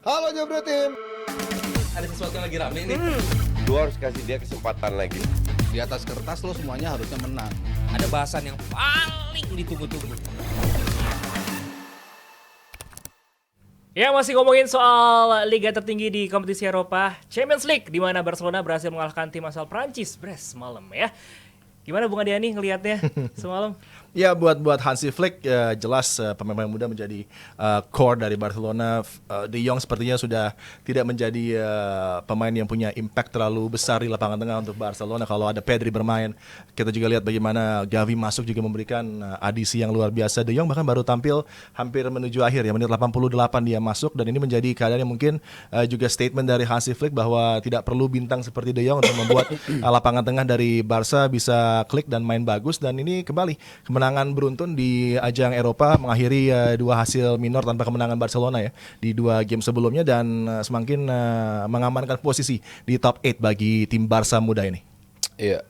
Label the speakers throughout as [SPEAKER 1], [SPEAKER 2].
[SPEAKER 1] Halo Jobro Tim.
[SPEAKER 2] Ada sesuatu yang lagi rame nih.
[SPEAKER 3] Lu harus kasih dia kesempatan lagi.
[SPEAKER 2] Di atas kertas lo semuanya harusnya menang.
[SPEAKER 4] Ada bahasan yang paling ditunggu-tunggu. Ya, masih ngomongin soal liga tertinggi di kompetisi Eropa, Champions League, di mana Barcelona berhasil mengalahkan tim asal Prancis, Brest semalam ya. Gimana Bung Adiani ngelihatnya semalam?
[SPEAKER 1] Ya buat Hansi Flick jelas pemain muda menjadi core dari Barcelona. De Jong sepertinya sudah tidak menjadi pemain yang punya impact terlalu besar di lapangan tengah untuk Barcelona. Kalau ada Pedri bermain, kita juga lihat bagaimana Gavi masuk juga memberikan adisi yang luar biasa. De Jong bahkan baru tampil hampir menuju akhir ya, menit 88 dia masuk, dan ini menjadi keadaan yang mungkin juga statement dari Hansi Flick bahwa tidak perlu bintang seperti De Jong untuk membuat lapangan tengah dari Barca bisa klik dan main bagus. Dan ini kembali kemenangan beruntun di ajang Eropa, mengakhiri dua hasil minor tanpa kemenangan Barcelona ya di dua game sebelumnya, dan semakin mengamankan posisi di top 8 bagi tim Barca muda ini.
[SPEAKER 2] Iya,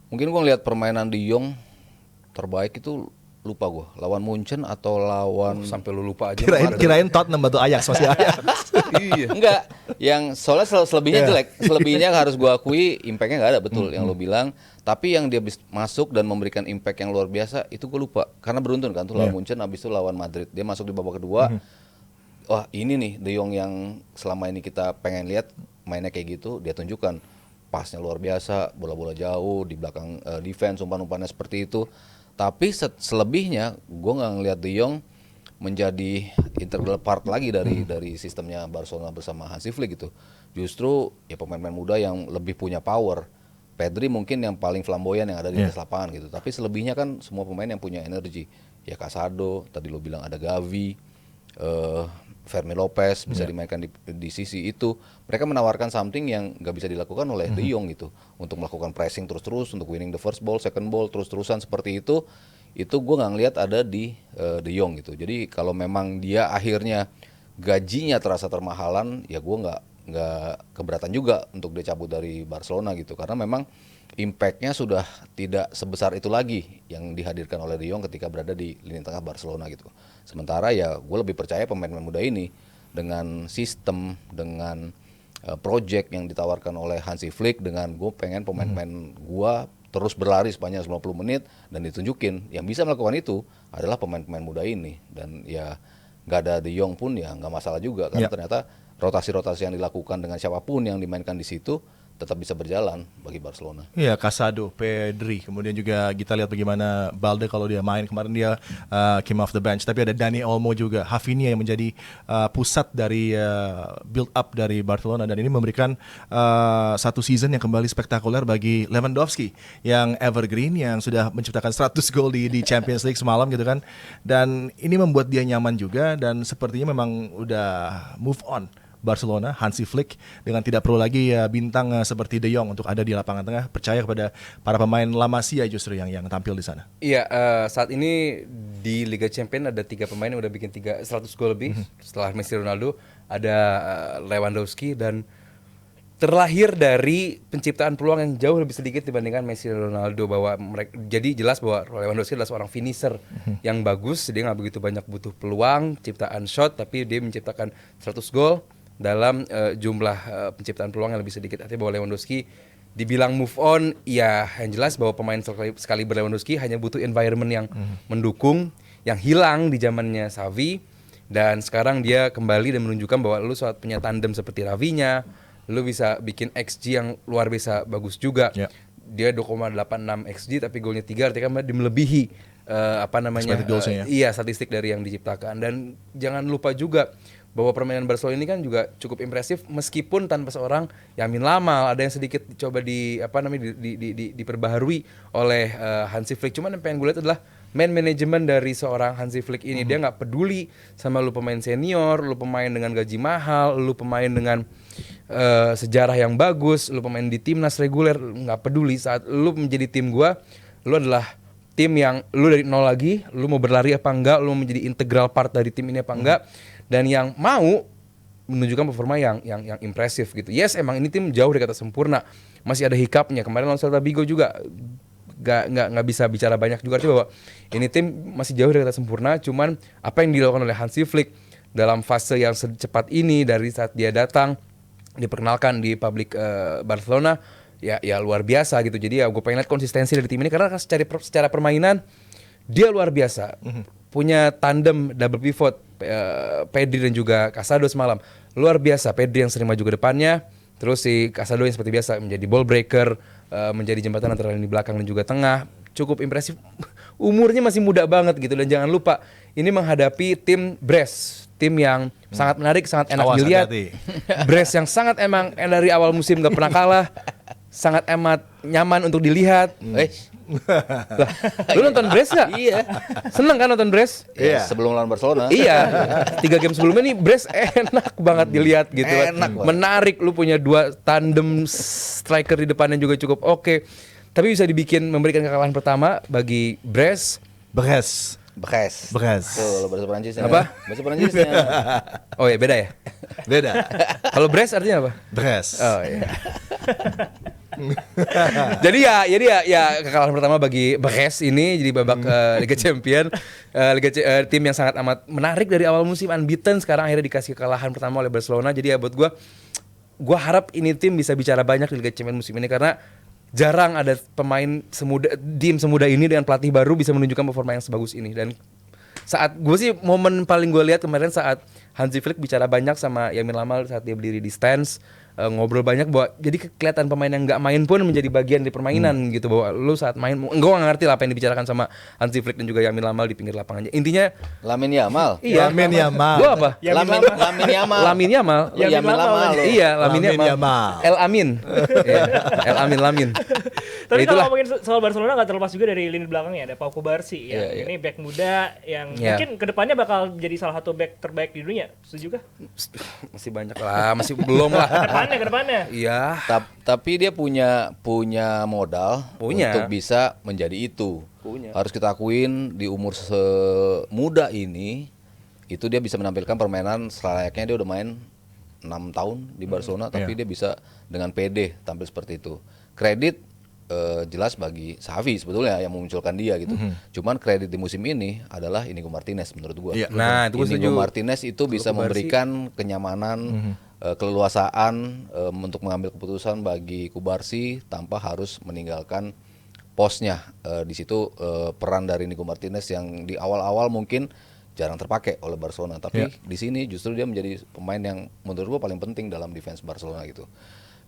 [SPEAKER 2] mungkin gue ngeliat permainan De Jong terbaik itu lupa gue lawan Munchen atau lawan
[SPEAKER 4] Sampai lu lupa aja.
[SPEAKER 1] Kirain Tottenham atau Ajax masih Ajax.
[SPEAKER 2] Iya. Enggak, yang soalnya selebihnya jelek. Selebihnya harus gue akui impactnya nggak ada, betul yang lo bilang. Tapi yang dia masuk dan memberikan impact yang luar biasa itu gue lupa. Karena beruntun kan tuh lawan Munchen, abis itu lawan Madrid. Dia masuk di babak kedua. Wah ini nih De Jong yang selama ini kita pengen lihat mainnya kayak gitu. Dia tunjukkan pasnya luar biasa, bola-bola jauh di belakang defense, umpan-umpannya seperti itu. Tapi selebihnya gue nggak ngelihat De Jong menjadi integral part lagi dari sistemnya Barcelona bersama Hansi Flick gitu. Justru ya pemain-pemain muda yang lebih punya power. Pedri mungkin yang paling flamboyan yang ada di atas lapangan gitu. Tapi selebihnya kan semua pemain yang punya energi. Ya Casado, tadi lo bilang ada Gavi, Fermin Lopez bisa dimainkan di sisi itu. Mereka menawarkan something yang nggak bisa dilakukan oleh De Jong gitu, untuk melakukan pressing terus-terus, untuk winning the first ball, second ball, terus-terusan seperti itu gue nggak ngelihat ada di De Jong gitu. Jadi kalau memang dia akhirnya gajinya terasa termahalan, ya gue nggak keberatan juga untuk dia cabut dari Barcelona gitu, karena memang impactnya sudah tidak sebesar itu lagi yang dihadirkan oleh De Jong ketika berada di lini tengah Barcelona gitu. Sementara ya gue lebih percaya pemain-pemain muda ini dengan sistem, dengan project yang ditawarkan oleh Hansi Flick, dengan gue pengen pemain-pemain gue terus berlari sepanjang 90 menit dan ditunjukin yang bisa melakukan itu adalah pemain-pemain muda ini. Dan ya nggak ada De Jong pun ya nggak masalah juga, karena ternyata rotasi-rotasi yang dilakukan dengan siapapun yang dimainkan di situ tetap bisa berjalan bagi Barcelona.
[SPEAKER 1] Iya, Casado, Pedri, kemudian juga kita lihat bagaimana Balde kalau dia main kemarin dia came off the bench. Tapi ada Dani Olmo juga, Hafinha yang menjadi pusat dari build up dari Barcelona, dan ini memberikan satu season yang kembali spektakuler bagi Lewandowski yang evergreen, yang sudah menciptakan 100 gol di Champions League semalam gitu kan. Dan ini membuat dia nyaman juga, dan sepertinya memang udah move on Barcelona, Hansi Flick, dengan tidak perlu lagi bintang seperti De Jong untuk ada di lapangan tengah, percaya kepada para pemain La Masia justru yang tampil di sana.
[SPEAKER 5] Iya, saat ini di Liga Champions ada 3 pemain yang udah bikin 100 gol lebih setelah Messi, Ronaldo. Ada Lewandowski, dan terlahir dari penciptaan peluang yang jauh lebih sedikit dibandingkan Messi dan Ronaldo. Bahwa mereka, jadi jelas bahwa Lewandowski adalah seorang finisher yang bagus. Dia nggak begitu banyak butuh peluang, ciptaan shot, tapi dia menciptakan 100 gol dalam jumlah penciptaan peluang yang lebih sedikit. Artinya bahwa Lewandowski dibilang move on, ya yang jelas bahwa pemain sekali Lewandowski hanya butuh environment yang mendukung, yang hilang di zamannya Xavi, dan sekarang dia kembali dan menunjukkan bahwa lu saat punya tandem seperti Rafinha, lu bisa bikin XG yang luar biasa bagus juga. Dia 2,86 XG tapi golnya 3, artinya dia melebihi statistik dari yang diciptakan. Dan jangan lupa juga bahwa permainan Barcelona ini kan juga cukup impresif meskipun tanpa seorang Yamin Lamal. Ada yang sedikit coba diperbaharui oleh Hansi Flick. Cuman yang pengen gue lihat adalah man management dari seorang Hansi Flick ini. Dia nggak peduli sama lu pemain senior, lu pemain dengan gaji mahal, lu pemain dengan sejarah yang bagus, lu pemain di timnas reguler, nggak peduli. Saat lu menjadi tim gua, lu adalah tim yang lu dari nol lagi, lu mau berlari apa enggak, lu mau menjadi integral part dari tim ini apa enggak, dan yang mau menunjukkan performa yang impresif gitu. Yes, emang ini tim jauh dari kata sempurna, masih ada hiccup-nya. Kemarin lawan Celta Vigo juga nggak bisa bicara banyak juga, artinya bahwa ini tim masih jauh dari kata sempurna. Cuman apa yang dilakukan oleh Hansi Flick dalam fase yang secepat ini dari saat dia datang diperkenalkan di publik Barcelona ya luar biasa gitu. Jadi ya gue pengen lihat konsistensi dari tim ini karena secara permainan dia luar biasa. Punya tandem double pivot Pedri dan juga Casado semalam luar biasa. Pedri yang sering maju ke depannya, terus si Casado yang seperti biasa menjadi ball breaker, menjadi jembatan antara lini belakang dan juga tengah. Cukup impresif. Umurnya masih muda banget gitu, dan jangan lupa ini menghadapi tim Brest, tim yang sangat menarik, sangat enak
[SPEAKER 1] Awas,
[SPEAKER 5] dilihat.
[SPEAKER 1] hati-hati.
[SPEAKER 5] Brest yang sangat emang dari awal musim gak pernah kalah, sangat amat nyaman untuk dilihat. Lah, lu nonton Brest gak?
[SPEAKER 2] Iya.
[SPEAKER 5] Seneng kan nonton Brest?
[SPEAKER 1] Iya.
[SPEAKER 2] Sebelum lawan Barcelona.
[SPEAKER 5] Iya, 3 game sebelumnya nih Brest enak banget dilihat gitu.
[SPEAKER 2] Enak banget.
[SPEAKER 5] Menarik, lu punya 2 tandem striker di depannya juga cukup oke. Tapi bisa memberikan kekalahan pertama bagi Brest.
[SPEAKER 1] Beres.
[SPEAKER 2] Bekes.
[SPEAKER 1] Bekes.
[SPEAKER 2] Tuh, bahasa Perancisnya.
[SPEAKER 5] Apa?
[SPEAKER 2] Bahasa Perancisnya.
[SPEAKER 5] Oh ya, beda ya.
[SPEAKER 1] Beda.
[SPEAKER 5] Kalau Brest artinya apa?
[SPEAKER 1] Beres.
[SPEAKER 5] Oh iya. jadi ya kekalahan pertama bagi Brest ini jadi babak Liga Champion, tim yang sangat amat menarik dari awal musim unbeaten, sekarang akhirnya dikasih kekalahan pertama oleh Barcelona. Jadi ya buat gue harap ini tim bisa bicara banyak di Liga Champion musim ini karena jarang ada pemain tim semuda ini dengan pelatih baru bisa menunjukkan performa yang sebagus ini. Dan saat gue sih momen paling gue lihat kemarin saat Hansi Flick bicara banyak sama Yamin Lamal saat dia berdiri di stands, ngobrol banyak bahwa jadi kelihatan pemain yang nggak main pun menjadi bagian dari permainan gitu, bahwa lu saat main gue nggak ngerti lah apa yang dibicarakan sama Hansi Flick dan juga Yamin Lamal di pinggir lapangannya. Intinya
[SPEAKER 2] Lamine Yamal.
[SPEAKER 5] iya,
[SPEAKER 1] Lamin Yamal.
[SPEAKER 5] lu apa?
[SPEAKER 2] Lamine Yamal.
[SPEAKER 5] Lamin Yamal.
[SPEAKER 2] Yamin Lamal.
[SPEAKER 5] Iya, Lamin
[SPEAKER 1] Lamin
[SPEAKER 5] Yamal.
[SPEAKER 1] Yamal.
[SPEAKER 5] El Amin. Iya, El Amin Lamin.
[SPEAKER 4] Tapi
[SPEAKER 5] Ya,
[SPEAKER 4] kalau
[SPEAKER 5] itulah.
[SPEAKER 4] ngomongin soal Barcelona nggak terlepas juga dari lini belakangnya ada Pau Kubarsi ya.
[SPEAKER 2] Iya, iya.
[SPEAKER 4] Ini back muda yang
[SPEAKER 5] Iya.
[SPEAKER 4] mungkin kedepannya bakal jadi salah satu back terbaik di dunia. Setuju kah?
[SPEAKER 5] Masih banyak lah, masih belum lah.
[SPEAKER 4] Kedepannya.
[SPEAKER 5] Iya.
[SPEAKER 2] Tapi dia punya modal
[SPEAKER 5] Punya.
[SPEAKER 2] untuk bisa menjadi itu.
[SPEAKER 5] Punya.
[SPEAKER 2] Harus kita akuin di umur semuda ini itu dia bisa menampilkan permainan selayaknya. Dia udah main 6 tahun di Barcelona, tapi dia bisa dengan PD tampil seperti itu. Kredit jelas bagi Xavi sebetulnya yang memunculkan dia gitu. Cuman kredit di musim ini adalah Inigo Martinez menurut gua.
[SPEAKER 1] Iya,
[SPEAKER 5] Nah, itu gua
[SPEAKER 2] Inigo
[SPEAKER 5] setuju.
[SPEAKER 2] Martinez itu bisa
[SPEAKER 5] Kubarsi.
[SPEAKER 2] memberikan kenyamanan, keleluasaan untuk mengambil keputusan bagi Kubarsi tanpa harus meninggalkan posnya. Di situ peran dari Inigo Martinez yang di awal-awal mungkin jarang terpakai oleh Barcelona, tapi di sini justru dia menjadi pemain yang menurut gua paling penting dalam defense Barcelona gitu.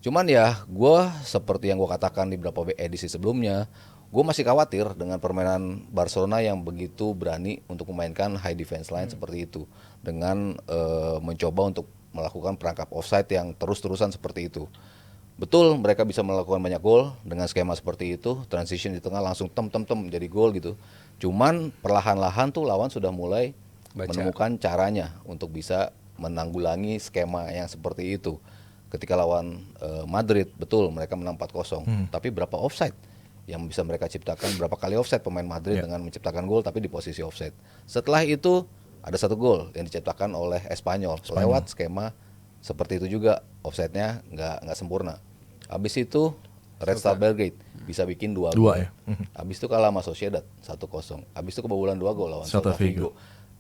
[SPEAKER 2] Cuman ya gue seperti yang gue katakan di beberapa edisi sebelumnya, gue masih khawatir dengan permainan Barcelona yang begitu berani untuk memainkan high defense line seperti itu, dengan mencoba untuk melakukan perangkap offside yang terus-terusan seperti itu. Betul mereka bisa melakukan banyak gol dengan skema seperti itu, transition di tengah langsung tem jadi gol gitu. Cuman perlahan-lahan tuh lawan sudah mulai menemukan caranya untuk bisa menanggulangi skema yang seperti itu. Ketika lawan Madrid, betul mereka menang 4-0, tapi berapa offside yang bisa mereka ciptakan, berapa kali offside pemain Madrid dengan menciptakan gol tapi di posisi offside. Setelah itu ada 1 gol yang diciptakan oleh Espanyol lewat skema seperti itu juga, offside-nya nggak sempurna. Habis itu Red Star Belgrade bisa bikin 2 gol.
[SPEAKER 1] Ya.
[SPEAKER 2] Habis itu kalah sama Sociedad 1-0. Habis itu kebobolan 2 gol lawan
[SPEAKER 1] Celta
[SPEAKER 2] Celta Vigo.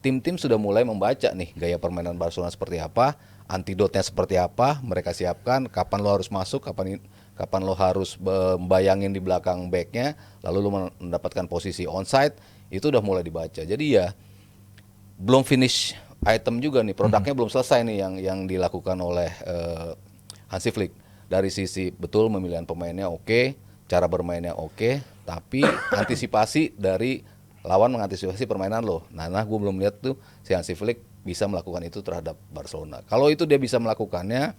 [SPEAKER 2] Tim-tim sudah mulai membaca nih gaya permainan Barcelona seperti apa, antidotnya seperti apa, mereka siapkan, kapan lo harus masuk, kapan lo harus membayangin di belakang backnya, lalu lo mendapatkan posisi onside, itu udah mulai dibaca. Jadi ya belum finish item juga nih, produknya belum selesai nih yang dilakukan oleh Hansi Flick. Dari sisi betul pemilihan pemainnya oke, cara bermainnya oke, tapi antisipasi dari lawan mengantisipasi permainan lo. Nah, gue belum lihat tuh si Hansi Flick bisa melakukan itu terhadap Barcelona. Kalau itu dia bisa melakukannya,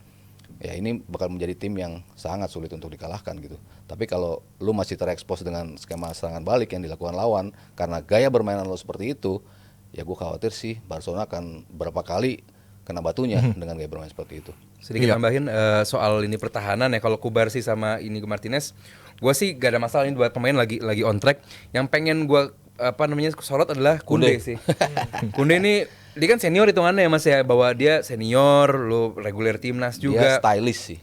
[SPEAKER 2] ya ini bakal menjadi tim yang sangat sulit untuk dikalahkan gitu. Tapi kalau lu masih terekspos dengan skema serangan balik yang dilakukan lawan karena gaya bermainan lo seperti itu, ya gue khawatir sih Barcelona akan berapa kali kena batunya dengan gaya bermain seperti itu.
[SPEAKER 5] Sedikit tambahin soal ini pertahanan ya, kalau Kubarsi sama Inigo Martinez, gue sih gak ada masalah, ini 2 pemain lagi on track. Yang pengen gue sorot adalah Koundé sih. Koundé ini dia kan senior hitungannya ya Mas ya, bahwa dia senior, lu reguler timnas
[SPEAKER 2] Dia
[SPEAKER 5] juga.
[SPEAKER 2] stylish sih.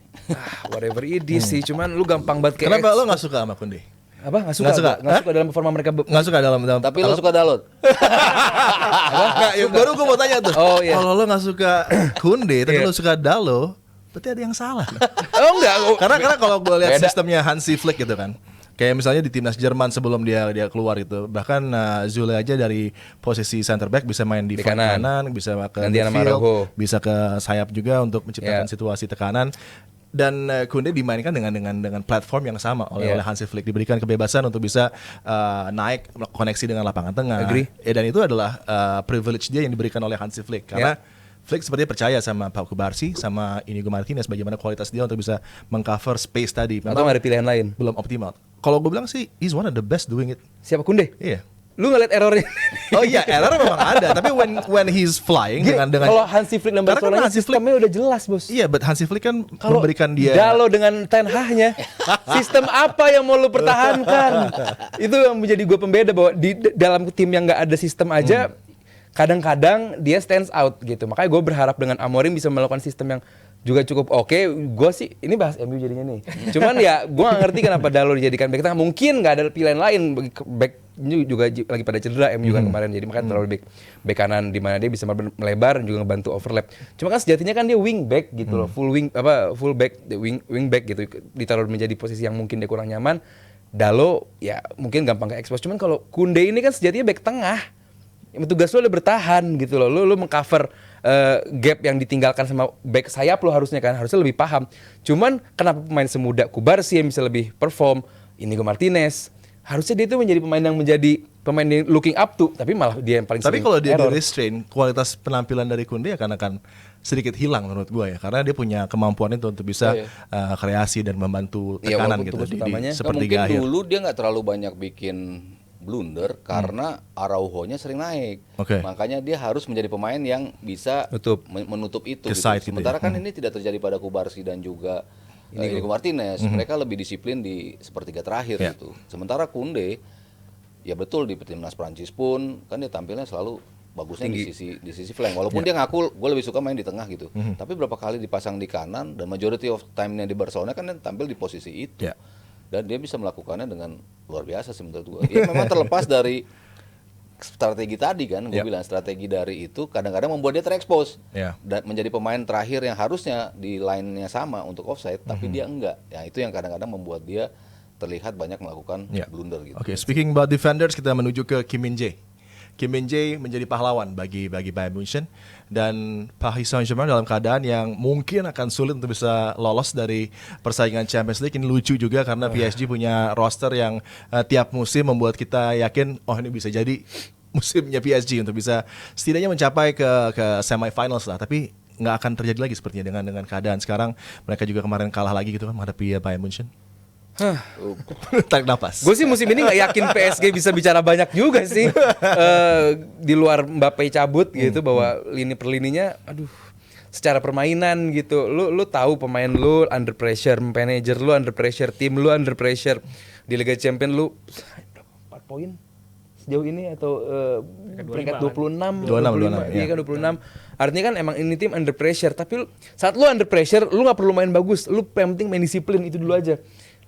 [SPEAKER 5] Whatever it is sih, cuman lu gampang banget kayak
[SPEAKER 1] Kenapa lo nggak suka sama Koundé?
[SPEAKER 5] Apa? Nggak suka?
[SPEAKER 1] Nggak suka?
[SPEAKER 5] Nggak suka dalam performa mereka.
[SPEAKER 1] Nggak suka dalam
[SPEAKER 2] Tapi lo suka Dalot.
[SPEAKER 1] Nggak, ya, baru gue mau tanya tuh.
[SPEAKER 5] Oh, iya.
[SPEAKER 1] Kalau lo nggak suka Kunde, tapi
[SPEAKER 5] Iya.
[SPEAKER 1] lo suka Dalo, berarti ada yang salah.
[SPEAKER 5] Oh enggak.
[SPEAKER 1] karena kalau gue lihat
[SPEAKER 5] Beda.
[SPEAKER 1] sistemnya Hansi Flick gitu kan. Kayak misalnya di timnas Jerman sebelum dia keluar itu, bahkan Zule aja dari posisi center back bisa main di
[SPEAKER 5] Di
[SPEAKER 1] flank
[SPEAKER 5] kanan.
[SPEAKER 1] kanan, bisa ke
[SPEAKER 5] Gantian sama
[SPEAKER 1] midfield,
[SPEAKER 5] Araujo.
[SPEAKER 1] bisa ke sayap juga untuk menciptakan
[SPEAKER 5] Yeah.
[SPEAKER 1] situasi tekanan. Dan Kunde dimainkan dengan platform yang sama oleh
[SPEAKER 5] Yeah.
[SPEAKER 1] Hansi Flick, diberikan kebebasan untuk bisa naik koneksi dengan lapangan tengah.
[SPEAKER 5] Agree.
[SPEAKER 1] Dan itu adalah privilege dia yang diberikan oleh Hansi Flick karena Flick sepertinya percaya sama Pau Kubarsi sama Inigo Martinez bagaimana kualitas dia untuk bisa mengcover space tadi.
[SPEAKER 5] Atau nggak ada pilihan lain?
[SPEAKER 1] Belum optimal. Kalau gue bilang sih he's one of the best doing it.
[SPEAKER 5] Siapa Kunde?
[SPEAKER 1] Iya.
[SPEAKER 5] Lu ngeliat errornya?
[SPEAKER 1] Oh iya, error memang ada, tapi when he's flying dengan
[SPEAKER 5] Kalau Hansi Flick dan
[SPEAKER 1] Karena kan
[SPEAKER 5] Barcelona
[SPEAKER 1] Hansi Flick-
[SPEAKER 5] sistemnya udah jelas, Bos.
[SPEAKER 1] Iya, but Hansi Flick kan
[SPEAKER 5] Kalau
[SPEAKER 1] memberikan dia
[SPEAKER 5] Dalo dengan Ten Hag-nya, sistem apa yang mau lu pertahankan? Itu yang menjadi gue pembeda bahwa di dalam tim yang nggak ada sistem aja, kadang-kadang dia stands out gitu. Makanya gue berharap dengan Amorim bisa melakukan sistem yang juga cukup oke. Gue sih ini bahas MU jadinya nih. Cuman ya gue nggak ngerti kenapa Dalo dijadikan back tengah. Mungkin nggak ada pilihan lain. Back juga lagi pada cedera MU kan kemarin. Jadi makanya terlalu back kanan di mana dia bisa melebar dan juga ngebantu overlap. Cuma kan sejatinya kan dia wing back gitu loh. Full back wing back gitu. Ditaruh menjadi posisi yang mungkin dia kurang nyaman. Dalo ya mungkin gampang ke expose. Cuman kalau Kunde ini kan sejatinya back tengah. Tugas lo udah bertahan gitu loh. Lu mengcover gap yang ditinggalkan sama back sayap lo harusnya lebih paham. Cuman kenapa pemain semuda Kubarsi yang bisa lebih perform, Inigo Martinez, harusnya dia itu menjadi pemain yang looking up to, tapi malah dia yang paling
[SPEAKER 1] Tapi
[SPEAKER 5] sering
[SPEAKER 1] kalau dia
[SPEAKER 5] error.
[SPEAKER 1] di restrain, kualitas penampilan dari Kunde akan sedikit hilang menurut gue ya, karena dia punya kemampuan itu untuk bisa kreasi dan membantu
[SPEAKER 2] Iya,
[SPEAKER 1] tekanan
[SPEAKER 2] walaupun
[SPEAKER 1] gitu
[SPEAKER 5] tugas
[SPEAKER 1] di
[SPEAKER 5] utamanya.
[SPEAKER 2] Nah,
[SPEAKER 1] sepertiga
[SPEAKER 2] mungkin
[SPEAKER 1] akhir.
[SPEAKER 2] dulu dia nggak terlalu banyak bikin blunder karena Araujo-nya sering naik.
[SPEAKER 1] Oke.
[SPEAKER 2] Makanya dia harus menjadi pemain yang bisa menutup itu.
[SPEAKER 1] Ke
[SPEAKER 2] Gitu.
[SPEAKER 1] side gitu
[SPEAKER 2] Sementara
[SPEAKER 1] ya.
[SPEAKER 2] kan ini tidak terjadi pada Kubarsi dan juga Inigo Martinez. Mereka lebih disiplin di sepertiga terakhir
[SPEAKER 1] Ya.
[SPEAKER 2] gitu. Sementara Kunde ya betul di timnas Prancis pun kan dia tampilnya selalu bagusnya di sisi flank. Walaupun dia ngaku gue lebih suka main di tengah gitu. Tapi berapa kali dipasang di kanan dan majority of time-nya di Barcelona kan dia tampil di posisi itu.
[SPEAKER 1] Ya.
[SPEAKER 2] Dan dia bisa melakukannya dengan luar biasa sih menurut gue. Ya memang terlepas dari strategi tadi kan, gue bilang strategi dari itu kadang-kadang membuat dia terekspos
[SPEAKER 1] Ya.
[SPEAKER 2] dan menjadi pemain terakhir yang harusnya di line-nya sama untuk offside, tapi dia enggak. Ya itu yang kadang-kadang membuat dia terlihat banyak melakukan
[SPEAKER 1] Ya.
[SPEAKER 2] blunder gitu.
[SPEAKER 1] Oke, speaking about defenders, kita menuju ke Kim Min-jae. Kim Min-jae menjadi pahlawan bagi Bayern Munchen dan Paris Saint-Germain dalam keadaan yang mungkin akan sulit untuk bisa lolos dari persaingan Champions League. Ini lucu juga karena PSG punya roster yang tiap musim membuat kita yakin ini bisa jadi musimnya PSG untuk bisa setidaknya mencapai ke semifinals lah, tapi nggak akan terjadi lagi sepertinya dengan keadaan sekarang. Mereka juga kemarin kalah lagi gitu kan menghadapi Bayern Munchen. Tarik nafas.
[SPEAKER 5] Gue sih musim ini nggak yakin PSG bisa bicara banyak juga sih. Di luar Mbappe cabut gitu bahwa lini per lininya, aduh, secara permainan gitu, lu tahu pemain lu under pressure, manajer lu under pressure, tim lu under pressure di Liga Champions lu 4 poin sejauh ini atau peringkat 26,
[SPEAKER 1] 26,
[SPEAKER 5] iya kan 26. Artinya kan emang ini tim under pressure, tapi saat lu under pressure lu nggak perlu main bagus, lu yang penting main disiplin itu dulu aja.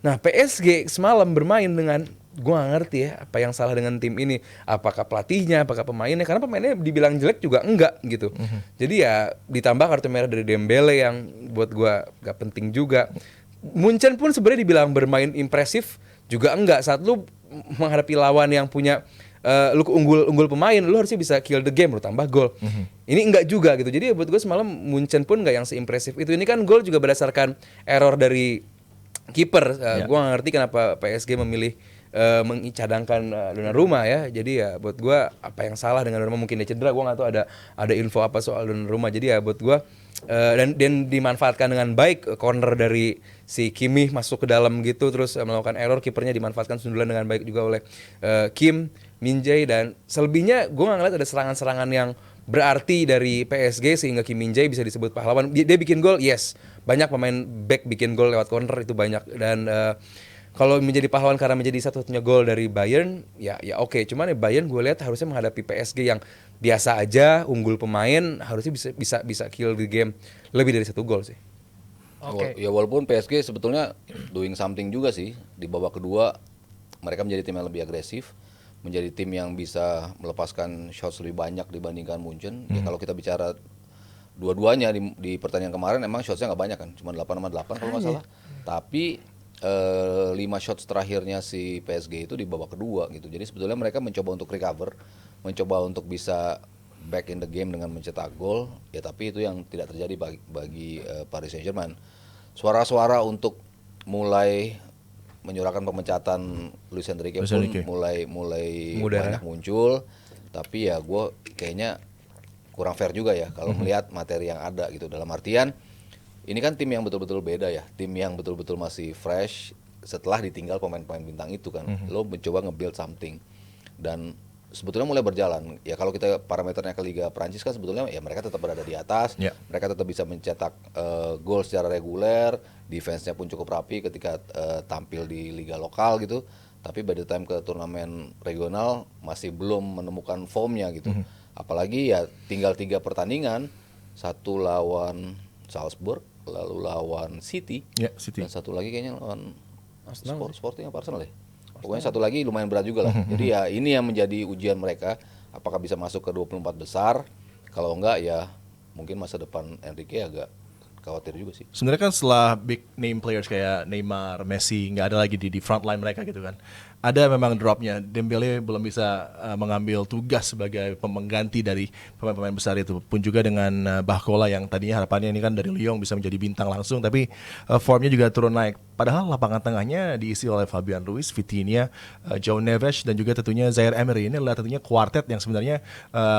[SPEAKER 5] Nah PSG semalam bermain dengan, gue gak ngerti ya apa yang salah dengan tim ini, apakah pelatihnya, apakah pemainnya, karena pemainnya dibilang jelek juga enggak gitu. Jadi ya ditambah kartu merah dari Dembele yang buat gue gak penting juga. Munchen pun sebenarnya dibilang bermain impresif juga enggak. Saat lu menghadapi lawan yang punya lu unggul pemain, lu harusnya bisa kill the game, lu tambah gol. Ini enggak juga gitu. Jadi buat gue semalam Munchen pun enggak yang seimpresif itu. Ini kan gol juga berdasarkan error dari kiper. Gue gak ngerti kenapa PSG memilih mengicadangkan Donnarumma ya. Jadi ya buat gue apa yang salah dengan Donnarumma, mungkin dia cedera, gue gak tahu ada info apa soal Donnarumma. Jadi ya buat gue dan dimanfaatkan dengan baik corner dari si Kimmich masuk ke dalam gitu, terus melakukan error, kipernya dimanfaatkan sundulan dengan baik juga oleh Kim Min-jae. Dan selebihnya gue gak ngeliat ada serangan-serangan yang berarti dari PSG sehingga Kim Min-jae bisa disebut pahlawan. Dia bikin gol, yes. Banyak pemain back bikin gol lewat corner itu banyak. Dan kalau menjadi pahlawan karena menjadi satu-satunya gol dari Bayern, ya oke. Cuman ya Bayern gue lihat harusnya menghadapi PSG yang biasa aja, unggul pemain, harusnya bisa kill the game lebih dari 1 gol sih.
[SPEAKER 4] Oke.
[SPEAKER 2] Ya walaupun PSG sebetulnya doing something juga sih di babak kedua mereka menjadi tim yang lebih agresif, menjadi tim yang bisa melepaskan shots lebih banyak dibandingkan Munchen. Ya kalau kita bicara dua-duanya di pertandingan kemarin emang shotsnya nggak banyak kan, cuma 8/8 kalau nggak salah. Tapi 5 shots terakhirnya si PSG itu di babak kedua gitu. Jadi sebetulnya mereka mencoba untuk recover, mencoba untuk bisa back in the game dengan mencetak gol. Ya tapi itu yang tidak terjadi bagi Paris Saint-Germain. Suara-suara untuk mulai menyurahkan pemecatan Luis Enrique pun mulai banyak muncul. Tapi ya gue kayaknya kurang fair juga ya kalau melihat materi yang ada gitu. Dalam artian ini kan tim yang betul-betul beda ya, tim yang betul-betul masih fresh setelah ditinggal pemain-pemain bintang itu kan. Lo mencoba nge-build something dan sebetulnya mulai berjalan. Ya kalau kita parameternya ke Liga Prancis kan sebetulnya ya mereka tetap berada di atas, mereka tetap bisa mencetak gol secara reguler, defense-nya pun cukup rapi ketika tampil di liga lokal gitu. Tapi by the time ke turnamen regional masih belum menemukan formnya gitu. Apalagi ya tinggal 3 pertandingan, satu lawan Salzburg, lalu lawan City, dan satu lagi kayaknya lawan Sporting apa Arsenal ya. Pokoknya satu lagi lumayan berat juga lah. Jadi ya ini yang menjadi ujian mereka, apakah bisa masuk ke 24 besar. Kalau enggak ya mungkin masa depan Enrique agak khawatir juga sih.
[SPEAKER 1] Sebenarnya kan setelah big name players kayak Neymar, Messi nggak ada lagi di front line mereka gitu kan. Ada memang dropnya. Dembele belum bisa mengambil tugas sebagai pengganti dari pemain-pemain besar itu. Pun juga dengan Barcola yang tadinya harapannya ini kan dari Lyon bisa menjadi bintang langsung, tapi formnya juga turun naik. Padahal lapangan tengahnya diisi oleh Fabian Ruiz, Vitinha, João Neves dan juga tentunya Zaire Emery. Ini adalah tentunya kuartet yang sebenarnya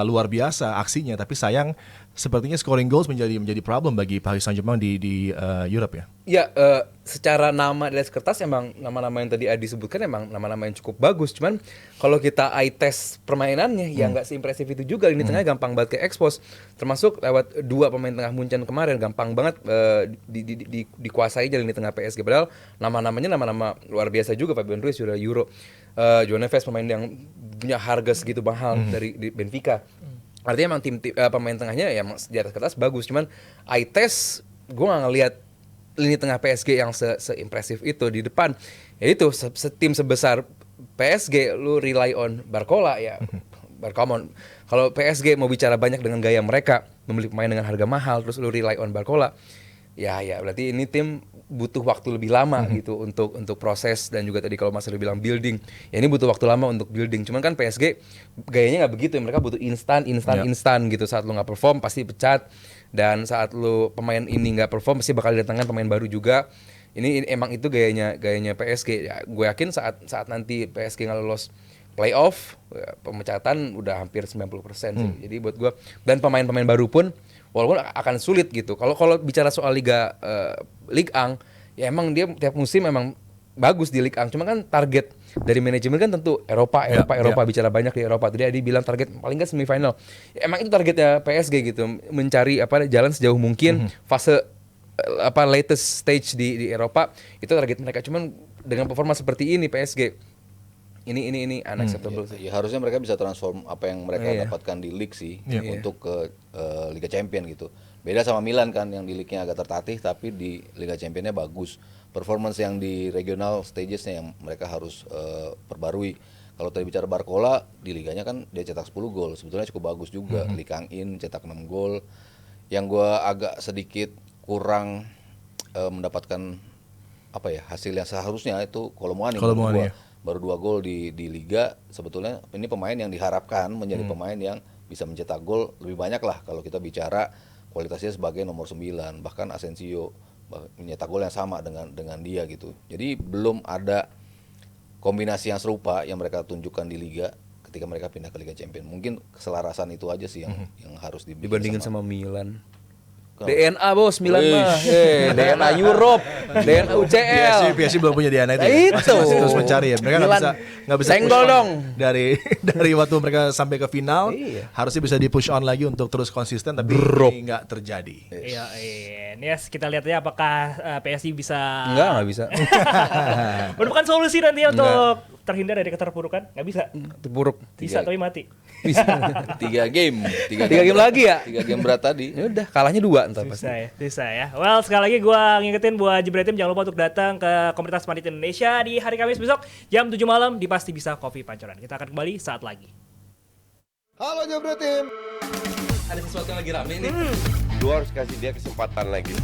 [SPEAKER 1] luar biasa aksinya, tapi sayang sepertinya scoring goals menjadi problem bagi Paris Saint-Germain di Europe ya.
[SPEAKER 5] Ya, secara nama di atas kertas emang nama-nama yang tadi Adi sebutkan emang nama-nama yang cukup bagus. Cuman kalau kita eye test permainannya ya nggak seimpresif itu juga. Lini tengah gampang banget ke expose. Termasuk lewat 2 pemain tengah Munchen kemarin gampang banget dikuasai jadi lini tengah PSG. Padahal nama-namanya nama-nama luar biasa juga. Fabian Ruiz sudah Euro, João Neves pemain yang punya harga segitu mahal dari Benfica. Artinya emang tim pemain tengahnya ya emang di atas kertas bagus. Cuman eye test gue nggak ngelihat lini tengah PSG yang seimpresif itu di depan. Ya itu tim sebesar PSG lu rely on Barcola ya. Barcola. Kalau PSG mau bicara banyak dengan gaya mereka, membeli pemain dengan harga mahal terus lu rely on Barcola. Ya berarti ini tim butuh waktu lebih lama gitu untuk proses, dan juga tadi kalau Mas Rio bilang building. Ya ini butuh waktu lama untuk building. Cuman kan PSG gayanya nggak begitu, mereka butuh instan gitu. Saat lu nggak perform pasti pecat. Dan saat lu pemain ini nggak perform pasti bakal didatangkan pemain baru juga. Ini emang itu gayanya PSG. Ya, gue yakin saat nanti PSG nggak lolos playoff, ya, pemecatan udah hampir 90% sih. Jadi buat gue, dan pemain-pemain baru pun walaupun akan sulit gitu. Kalau bicara soal Ligue 1, ya emang dia tiap musim emang bagus di Ligue 1. Cuma kan target dari manajemen kan tentu Eropa, bicara banyak di Eropa. Tadi Adi bilang target paling nggak semifinal. Ya, emang itu targetnya PSG gitu, mencari jalan sejauh mungkin fase latest stage di Eropa, itu target mereka. Cuman dengan performa seperti ini PSG ini unacceptable sih.
[SPEAKER 2] Ya harusnya mereka bisa transform apa yang mereka dapatkan di league sih untuk ke Liga Champion gitu. Beda sama Milan kan yang di league-nya agak tertatih tapi di Liga Champion-nya bagus. Performance yang di regional stages-nya yang mereka harus perbarui. Kalau tadi bicara Barcola, di liganya kan dia cetak 10 gol. Sebetulnya cukup bagus juga. Ligue 1 cetak 6 gol. Yang gue agak sedikit kurang mendapatkan hasil yang seharusnya itu Kolomuani. Baru 2 gol di liga. Sebetulnya ini pemain yang diharapkan menjadi pemain yang bisa mencetak gol lebih banyak lah kalau kita bicara kualitasnya sebagai nomor 9. Bahkan Asensio mencetak gol yang sama dengan dia gitu. Jadi belum ada kombinasi yang serupa yang mereka tunjukkan di liga ketika mereka pindah ke Liga Champions. Mungkin keselarasan itu aja sih yang harus
[SPEAKER 5] dibandingin sama Milan. DNA bos, Milan mah. DNA Europe, DNA UCL.
[SPEAKER 1] PSG belum punya DNA itu.
[SPEAKER 5] Itu.
[SPEAKER 1] Masih terus mencari ya. Mereka nggak bisa
[SPEAKER 5] senggol dong.
[SPEAKER 1] Dari waktu mereka sampai ke final, harusnya bisa di push on lagi untuk terus konsisten, tapi ini nggak terjadi.
[SPEAKER 4] Iya. Yes, kita lihat ya apakah PSG bisa.
[SPEAKER 5] Nggak bisa.
[SPEAKER 4] Menemukan solusi nanti untuk terhindar dari keterpurukan? Nggak bisa.
[SPEAKER 5] Terpuruk.
[SPEAKER 4] Bisa tapi mati.
[SPEAKER 5] Bisa.
[SPEAKER 2] 3 game. 3
[SPEAKER 5] Tiga game lagi ya?
[SPEAKER 2] 3 game berat tadi.
[SPEAKER 5] Ya udah, kalahnya 2 ntar pasti.
[SPEAKER 4] Bisa ya. Well, sekali lagi gue ngingetin buat Jebret Team jangan lupa untuk datang ke komunitas Panitia Indonesia di hari Kamis besok jam 7 malam di Pasti Bisa Kopi Pancoran. Kita akan kembali saat lagi.
[SPEAKER 3] Halo Jebret Tim.
[SPEAKER 5] Ada sesuatu yang lagi rame nih.
[SPEAKER 3] Lu harus kasih dia kesempatan lagi.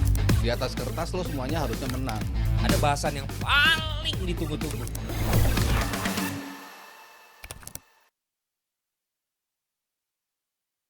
[SPEAKER 2] Di atas kertas lo semuanya harusnya menang.
[SPEAKER 6] Ada bahasan yang paling ditunggu-tunggu.